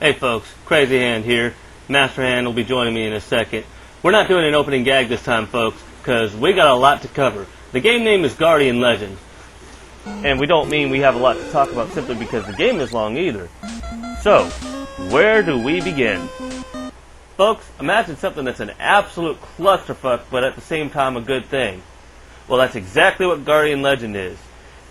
Hey folks, CrazyHand here. MasterHand will be joining me in a second. We're not doing an opening gag this time, folks, because we got a lot to cover. The game name is Guardian Legend. And we don't mean we have a lot to talk about simply because the game is long either. So, where do we begin? Folks, imagine something that's an absolute clusterfuck, but at the same time a good thing. Well, that's exactly what Guardian Legend is.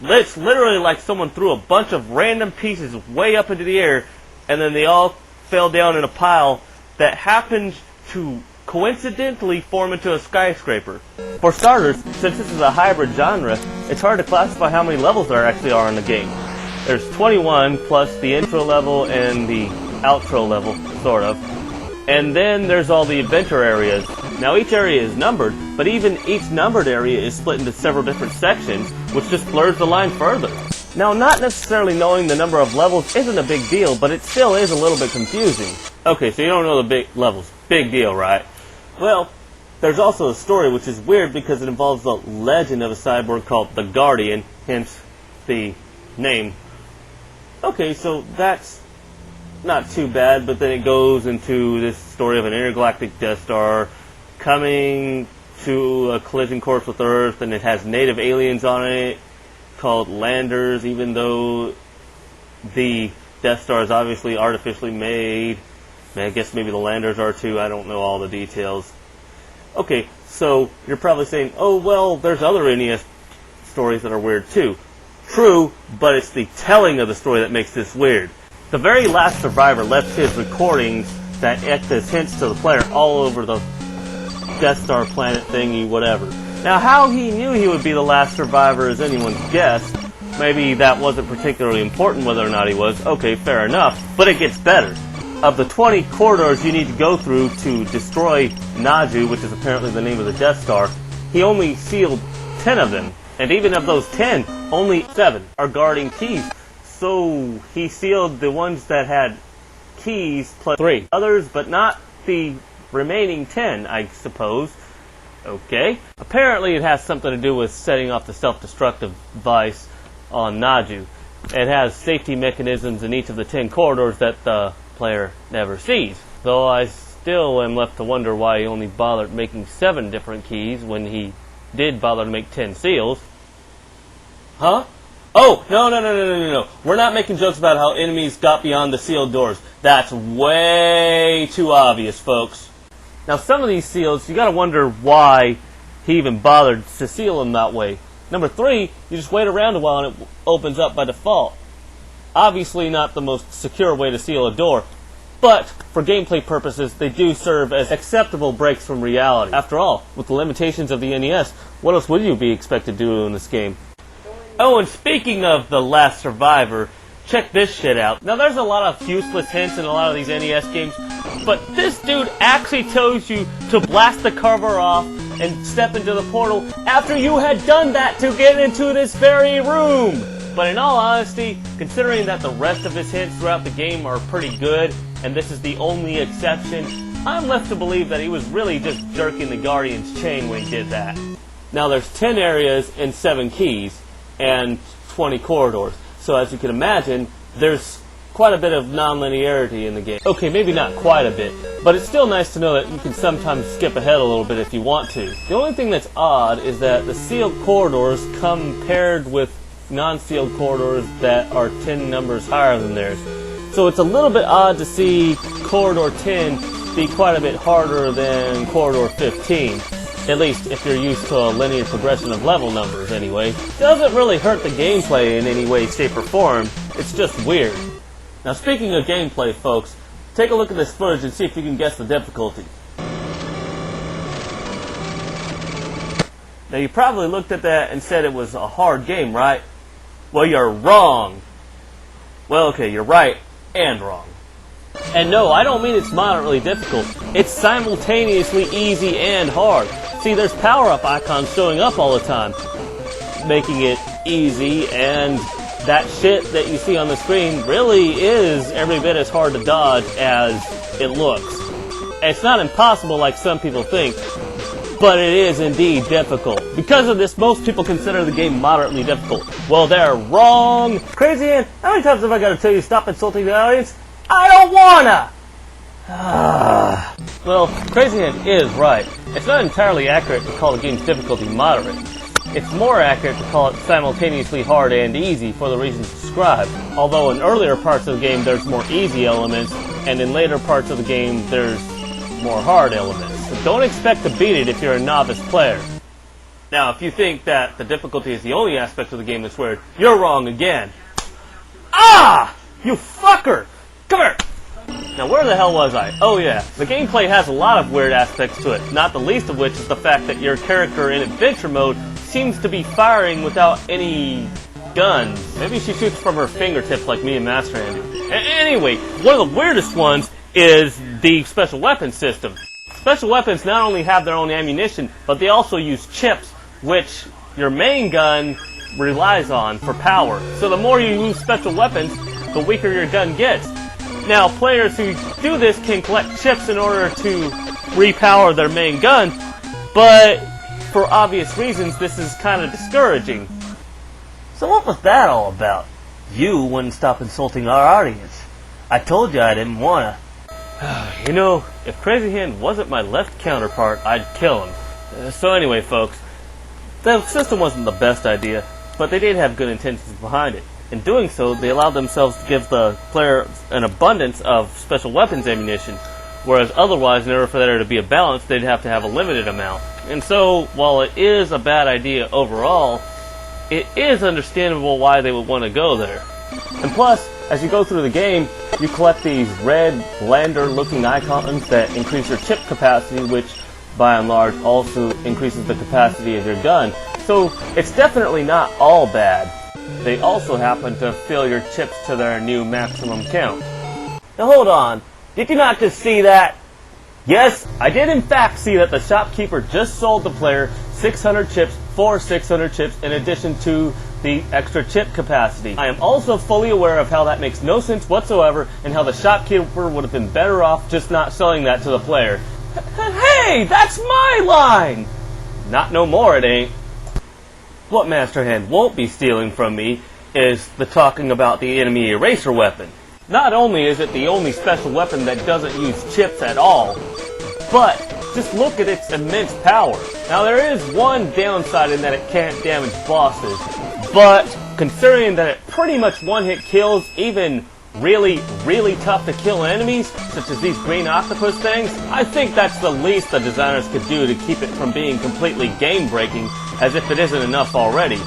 It's literally like someone threw a bunch of random pieces way up into the air, and then they all fell down in a pile that happened to coincidentally form into a skyscraper. For starters, since this is a hybrid genre, it's hard to classify how many levels there actually are in the game. There's 21 plus the intro level and the outro level, sort of. And then there's all the adventure areas. Now each area is numbered, but even each numbered area is split into several different sections, which just blurs the line further. Now, not necessarily knowing the number of levels isn't a big deal, but it still is a little bit confusing. Okay, so you don't know the big levels. Big deal, right? Well, there's also a story which is weird because it involves the legend of a cyborg called the Guardian, hence the name. Okay, so that's not too bad, but then it goes into this story of an intergalactic Death Star coming to a collision course with Earth, and it has native aliens on it called landers, even though the Death Star is obviously artificially made. I guess maybe the landers are too. I don't know all the details. Okay, so you're probably saying, oh, well, there's other NES stories that are weird too. True, but it's the telling of the story that makes this weird. The very last survivor left his recordings that act as hints to the player all over the Death Star planet thingy, whatever. Now, how he knew he would be the last survivor is anyone's guess. Maybe that wasn't particularly important whether or not he was. Okay, fair enough. But it gets better. Of the 20 corridors you need to go through to destroy Naju, which is apparently the name of the Death Star, he only sealed 10 of them. And even of those 10, only 7 are guarding keys. So he sealed the ones that had keys plus 3 others, but not the remaining 10, I suppose. Okay. Apparently it has something to do with setting off the self-destructive device on Naju. It has safety mechanisms in each of the 10 corridors that the player never sees. Though I still am left to wonder why he only bothered making 7 different keys when he did bother to make 10 seals. Huh? Oh, no. We're not making jokes about how enemies got beyond the sealed doors. That's way too obvious, folks. Now, some of these seals, you gotta wonder why he even bothered to seal them that way. Number 3, you just wait around a while and it opens up by default. Obviously not the most secure way to seal a door, but for gameplay purposes, they do serve as acceptable breaks from reality. After all, with the limitations of the NES, what else would you be expected to do in this game? Oh, and speaking of the last survivor, check this shit out. Now, there's a lot of useless hints in a lot of these NES games, but this dude actually tells you to blast the cover off and step into the portal after you had done that to get into this very room. But in all honesty, considering that the rest of his hints throughout the game are pretty good, and this is the only exception, I'm left to believe that he was really just jerking the Guardian's chain when he did that. Now, there's 10 areas and 7 keys, and 20 corridors. So as you can imagine, there's quite a bit of non-linearity in the game. Okay, maybe not quite a bit, but it's still nice to know that you can sometimes skip ahead a little bit if you want to. The only thing that's odd is that the sealed corridors come paired with non-sealed corridors that are 10 numbers higher than theirs. So it's a little bit odd to see corridor 10 be quite a bit harder than corridor 15. At least if you're used to a linear progression of level numbers, anyway. Doesn't really hurt the gameplay in any way, shape, or form. It's just weird. Now, speaking of gameplay, folks, take a look at this footage and see if you can guess the difficulty. Now, you probably looked at that and said it was a hard game, right? Well, you're wrong. Well, okay, you're right and wrong. And no, I don't mean it's moderately difficult. It's simultaneously easy and hard. See, there's power-up icons showing up all the time, making it easy, and that shit that you see on the screen really is every bit as hard to dodge as it looks. It's not impossible like some people think, but it is indeed difficult. Because of this, most people consider the game moderately difficult. Well, they're wrong! CrazyHand, how many times have I got to tell you stop insulting the audience? I don't wanna! Well, CrazyHand is right. It's not entirely accurate to call the game's difficulty moderate. It's more accurate to call it simultaneously hard and easy for the reasons described, although in earlier parts of the game there's more easy elements, and in later parts of the game there's more hard elements. So don't expect to beat it if you're a novice player. Now, if you think that the difficulty is the only aspect of the game that's weird, you're wrong again. Ah! You fucker! Come here! Now, where the hell was I? Oh yeah, the gameplay has a lot of weird aspects to it, not the least of which is the fact that your character in adventure mode seems to be firing without any guns. Maybe she shoots from her fingertips like me and MasterHand do. Anyway, one of the weirdest ones is the special weapons system. Special weapons not only have their own ammunition, but they also use chips, which your main gun relies on for power. So the more you use special weapons, the weaker your gun gets. Now, players who do this can collect chips in order to repower their main gun, but for obvious reasons, this is kind of discouraging. So what was that all about? You wouldn't stop insulting our audience. I told you I didn't wanna. You know, if CrazyHand wasn't my left counterpart, I'd kill him. So anyway, folks, the system wasn't the best idea, but they did have good intentions behind it. In doing so, they allowed themselves to give the player an abundance of special weapons ammunition, whereas otherwise, in order for there to be a balance, they'd have to have a limited amount. And so, while it is a bad idea overall, it is understandable why they would want to go there. And plus, as you go through the game, you collect these red lander-looking icons that increase your chip capacity, which, by and large, also increases the capacity of your gun. So, it's definitely not all bad. They also happen to fill your chips to their new maximum count. Now hold on, did you not just see that? Yes, I did in fact see that the shopkeeper just sold the player 600 chips for 600 chips in addition to the extra chip capacity. I am also fully aware of how that makes no sense whatsoever and how the shopkeeper would have been better off just not selling that to the player. Hey, that's my line! Not no more, it ain't. What MasterHand won't be stealing from me is the talking about the enemy eraser weapon. Not only is it the only special weapon that doesn't use chips at all, but just look at its immense power. Now there is one downside in that it can't damage bosses, but considering that it pretty much one-hit kills even really tough to kill enemies, such as these green octopus things, I think that's the least the designers could do to keep it from being completely game-breaking, as if it isn't enough already,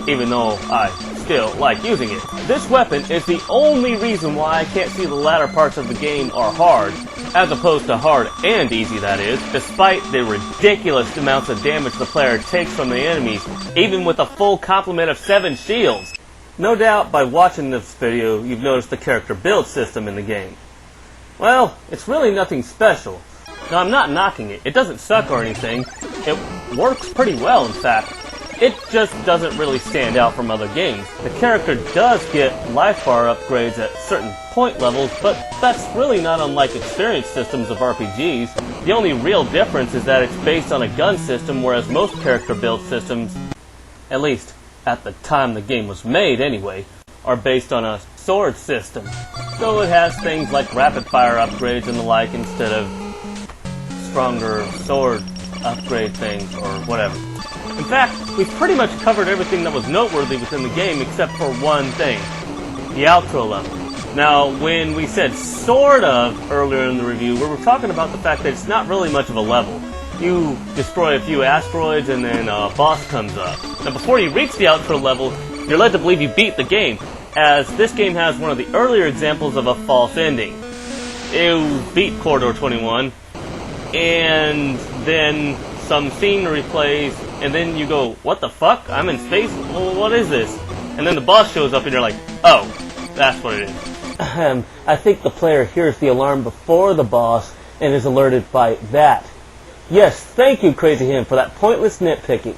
even though I still like using it. This weapon is the only reason why I can't see the latter parts of the game are hard, as opposed to hard and easy, that is, despite the ridiculous amounts of damage the player takes from the enemies, even with a full complement of 7 shields. No doubt by watching this video you've noticed the character build system in the game. Well, it's really nothing special. Now I'm not knocking it, it doesn't suck or anything, it works pretty well in fact. It just doesn't really stand out from other games. The character does get life bar upgrades at certain point levels, but that's really not unlike experience systems of RPGs. The only real difference is that it's based on a gun system, whereas most character build systems, at least at the time the game was made anyway, are based on a sword system. So it has things like rapid fire upgrades and the like instead of stronger sword upgrade things or whatever. In fact, we've pretty much covered everything that was noteworthy within the game except for one thing, the outro level. Now, when we said sort of earlier in the review, we were talking about the fact that it's not really much of a level. You destroy a few asteroids and then a boss comes up. Now before you reach the outro level, you're led to believe you beat the game, as this game has one of the earlier examples of a false ending. You beat Corridor 21, and then some scenery plays, and then you go, what the fuck? I'm in space? Well, what is this? And then the boss shows up and you're like, oh, that's what it is. I think the player hears the alarm before the boss and is alerted by that. Yes, thank you, CrazyHand, for that pointless nitpicking.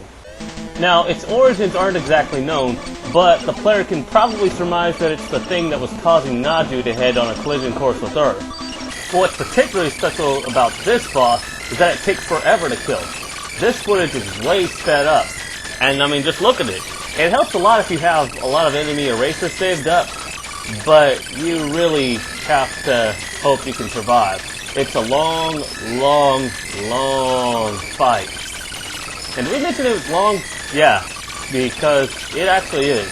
Now, its origins aren't exactly known, but the player can probably surmise that it's the thing that was causing Naju to head on a collision course with Earth. But what's particularly special about this boss is that it takes forever to kill. This footage is way sped up, and I mean, just look at it. It helps a lot if you have a lot of enemy erasers saved up, but you really have to hope you can survive. It's a long, long, long fight. And did we mention it was long? Yeah, because it actually is.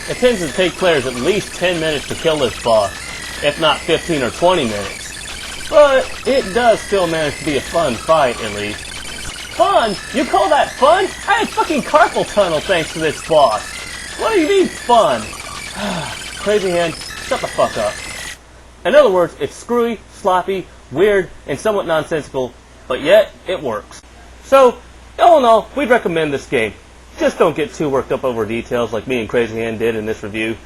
It tends to take players at least 10 minutes to kill this boss, if not 15 or 20 minutes. But it does still manage to be a fun fight, at least. Fun? You call that fun? I had fucking carpal tunnel thanks to this boss. What do you mean, fun? CrazyHand, shut the fuck up. In other words, it's screwy, sloppy, weird, and somewhat nonsensical, but yet it works. So, all in all, we'd recommend this game. Just don't get too worked up over details like me and CrazyHand did in this review.